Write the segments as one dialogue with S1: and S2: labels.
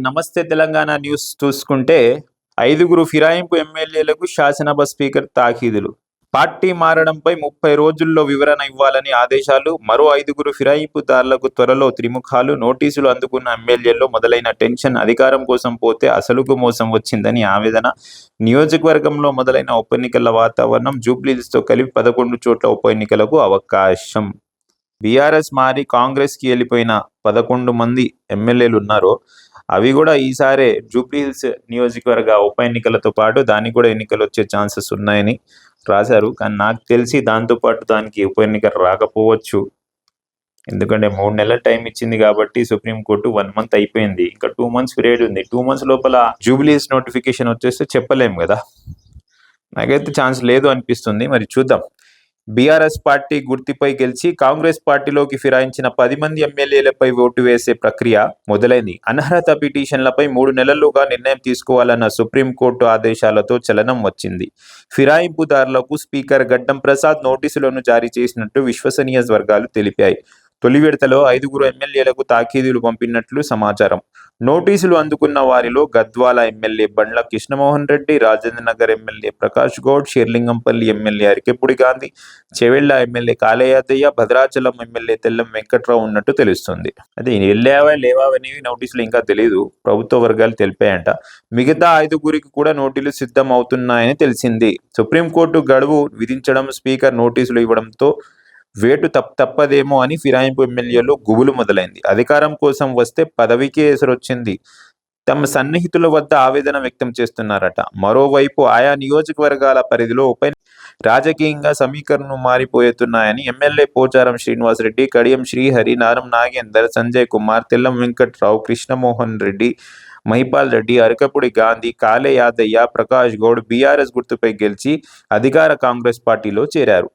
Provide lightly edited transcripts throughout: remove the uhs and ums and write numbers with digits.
S1: నమస్తే తెలంగాణ న్యూస్ చూసుకుంటే 5గురు ఫిరాయింపు ఎమ్మెల్యేలకు శాసనసభ స్పీకర్ తాకీదులు. పార్టీ మారడంపై 30 రోజుల్లో వివరణ ఇవ్వాలని ఆదేశాలు. మరో 5గురు ఫిరాయింపుదారులకు త్వరలో త్రిముఖాలు. నోటీసులు అందుకున్న ఎమ్మెల్యేల్లో మొదలైన టెన్షన్. అధికారం కోసం పోతే అసలుకు మోసం వచ్చిందని ఆవేదన. నియోజకవర్గంలో మొదలైన ఉప ఎన్నికల వాతావరణం. జూబ్లీహిల్స్తో కలిపి 11 చోట్ల ఉప ఎన్నికలకు అవకాశం. బీఆర్ఎస్ మారి కాంగ్రెస్కి వెళ్ళిపోయిన 11 మంది ఎమ్మెల్యేలు ఉన్నారో అవి కూడా ఈసారే జూబ్లీహిల్స్ నియోజకవర్గ ఉప ఎన్నికలతో పాటు దానికి కూడా ఎన్నికలు వచ్చే ఛాన్సెస్ ఉన్నాయని రాశారు. కానీ నాకు తెలిసి దాంతోపాటు దానికి ఉప ఎన్నిక రాకపోవచ్చు. ఎందుకంటే 3 నెలల టైం ఇచ్చింది కాబట్టి సుప్రీంకోర్టు 1 మంత్ అయిపోయింది. ఇంకా 2 మంత్స్ పీరియడ్ ఉంది. 2 మంత్స్ లోపల జూబ్లీహిల్స్ నోటిఫికేషన్ వచ్చేస్తే చెప్పలేము కదా. నాకైతే ఛాన్స్ లేదు అనిపిస్తుంది. మరి చూద్దాం. బీఆర్ఎస్ పార్టీ గుర్తిపై గెలిచి కాంగ్రెస్ పార్టీలోకి ఫిరాయించిన 10 మంది ఎమ్మెల్యేలపై ఓటు వేసే ప్రక్రియ మొదలైంది. అనర్హత పిటిషన్లపై 3 నెలలుగా నిర్ణయం తీసుకోవాలన్న సుప్రీంకోర్టు ఆదేశాలతో చలనం వచ్చింది. ఫిరాయింపుదారులకు స్పీకర్ గడ్డం ప్రసాద్ నోటీసులను జారీ చేసినట్టు విశ్వసనీయ వర్గాలు తెలిపాయి. తొలి విడతలో 5గురు ఎమ్మెల్యేలకు తాకీదులు పంపినట్లు సమాచారం. నోటీసులు అందుకున్న వారిలో Gadwal MLA Bandla Krishnamohan Reddy, Rajendranagar MLA Prakash Goud, Serilingampally MLA Arikepudi Gandhi, Chevella MLA Kaleyadaiah, Bhadrachalam MLA Tellam Venkatrao ఉన్నట్టు తెలుస్తుంది. అదే వెళ్ళావా లేవావనేవి నోటీసులు ఇంకా తెలియదు. ప్రభుత్వ వర్గాలు తెలిపాయంట. మిగతా 5గురికి కూడా నోటీసులు సిద్ధం అవుతున్నాయని తెలిసింది. సుప్రీంకోర్టు గడువు విధించడం, స్పీకర్ నోటీసులు ఇవ్వడంతో వేటు తప్పదేమో అని ఫిరాయింపు ఎమ్మెల్యేలు గుబులు మొదలైంది. అధికారం కోసం వస్తే పదవికే ఎసరొచ్చింది. తమ సన్నిహితుల వద్ద ఆవేదన వ్యక్తం చేస్తున్నారట. మరోవైపు ఆయా నియోజకవర్గాల పరిధిలో రాజకీయంగా సమీకరణలు మారిపోతున్నాయని ఎమ్మెల్యే పోచారం శ్రీనివాసరెడ్డి, కడియం శ్రీహరి, నారం నాగేందర్, సంజయ్ కుమార్, తెల్లం వెంకట్రావు, కృష్ణమోహన్ రెడ్డి, మహిపాల్ రెడ్డి, అరకపుడి గాంధీ, కాళే యాదయ్య, ప్రకాష్ గౌడ్ బీఆర్ఎస్ గుర్తుపై గెలిచి అధికార కాంగ్రెస్ పార్టీలో చేరారు.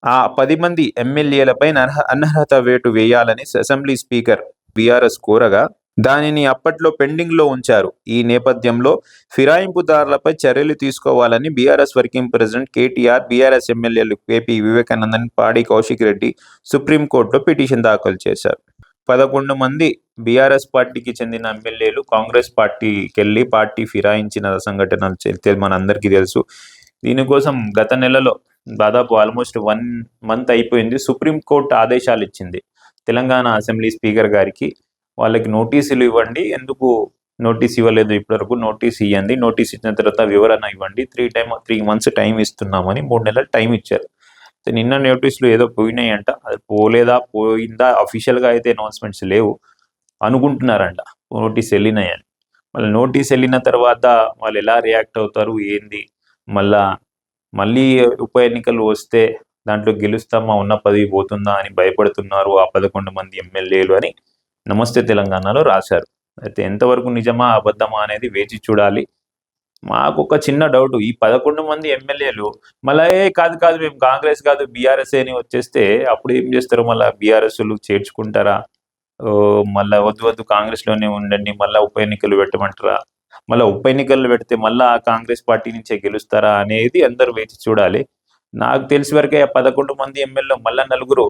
S1: ఆ 10 మంది ఎమ్మెల్యేలపై అనర్హత వేటు వేయాలని అసెంబ్లీ స్పీకర్ బీఆర్ఎస్ కోరగా దానిని అప్పట్లో పెండింగ్ లో ఉంచారు. ఈ నేపథ్యంలో ఫిరాయింపుదారులపై చర్యలు తీసుకోవాలని BRS working president KTR, BRS ఎమ్మెల్యేలు కేపీ వివేకానందన్, పాడి కౌశిక్ రెడ్డి సుప్రీంకోర్టులో పిటిషన్ దాఖలు చేశారు. 11 మంది బీఆర్ఎస్ పార్టీకి చెందిన ఎమ్మెల్యేలు కాంగ్రెస్ పార్టీకి వెళ్ళి పార్టీ ఫిరాయించిన సంఘటనలు మనందరికీ తెలుసు. దీనికోసం గత నెలలో దాదాపు ఆల్మోస్ట్ 1 మంత్ అయిపోయింది. సుప్రీంకోర్టు ఆదేశాలు ఇచ్చింది తెలంగాణ అసెంబ్లీ స్పీకర్ గారికి. వాళ్ళకి నోటీసులు ఇవ్వండి, ఎందుకు నోటీస్ ఇవ్వలేదు ఇప్పటివరకు, నోటీస్ ఇవ్వండి, నోటీస్ ఇచ్చిన తర్వాత వివరణ ఇవ్వండి, 3 మంత్స్ టైం ఇస్తున్నామని 3 నెలల టైం ఇచ్చారు. నిన్న నోటీసులు ఏదో పోయినాయి అంట. అది పోయిందా అఫీషియల్గా అయితే అనౌన్స్మెంట్స్ లేవు, అనుకుంటున్నారంట నోటీస్ వెళ్ళినాయని. మళ్ళీ నోటీస్ వెళ్ళిన తర్వాత వాళ్ళు ఎలా రియాక్ట్ అవుతారు ఏంది, మళ్ళీ ఉప ఎన్నికలు వస్తే దాంట్లో గెలుస్తామా, ఉన్న పదవి పోతుందా అని భయపడుతున్నారు ఆ 11 మంది ఎమ్మెల్యేలు అని నమస్తే తెలంగాణలో రాశారు. అయితే ఎంతవరకు నిజమా అబద్ధమా అనేది వేచి చూడాలి. మాకు ఒక చిన్న డౌట్, ఈ 11 మంది ఎమ్మెల్యేలు మళ్ళీ కాదు మేము కాంగ్రెస్ కాదు బీఆర్ఎస్ అని వచ్చేస్తే అప్పుడు ఏం చేస్తారు? మళ్ళీ బీఆర్ఎస్లు చేర్చుకుంటారా? మళ్ళీ వద్దు కాంగ్రెస్లోనే ఉండండి, మళ్ళీ ఉప ఎన్నికలు పెట్టమంటారా? మళ్ళీ ఉప ఎన్నికలు పెడితే మళ్ళీ కాంగ్రెస్ పార్టీ నుంచే గెలుస్తారా అనేది అందరూ వేచి చూడాలి. నాకు తెలిసి వరకే 11 మంది ఎమ్మెల్యేలు మళ్ళీ 4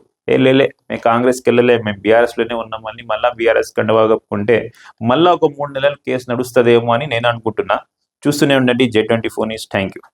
S1: మేము కాంగ్రెస్కి వెళ్ళలే, మేము బీఆర్ఎస్లోనే ఉన్నామని మళ్ళీ బీఆర్ఎస్ కండువా కప్పుకుంటే మళ్ళీ ఒక 3 నెలలు కేసు నడుస్తుందేమో అని నేను అనుకుంటున్నా. చూస్తూనే ఉండండి J24 న్యూస్. Thank you.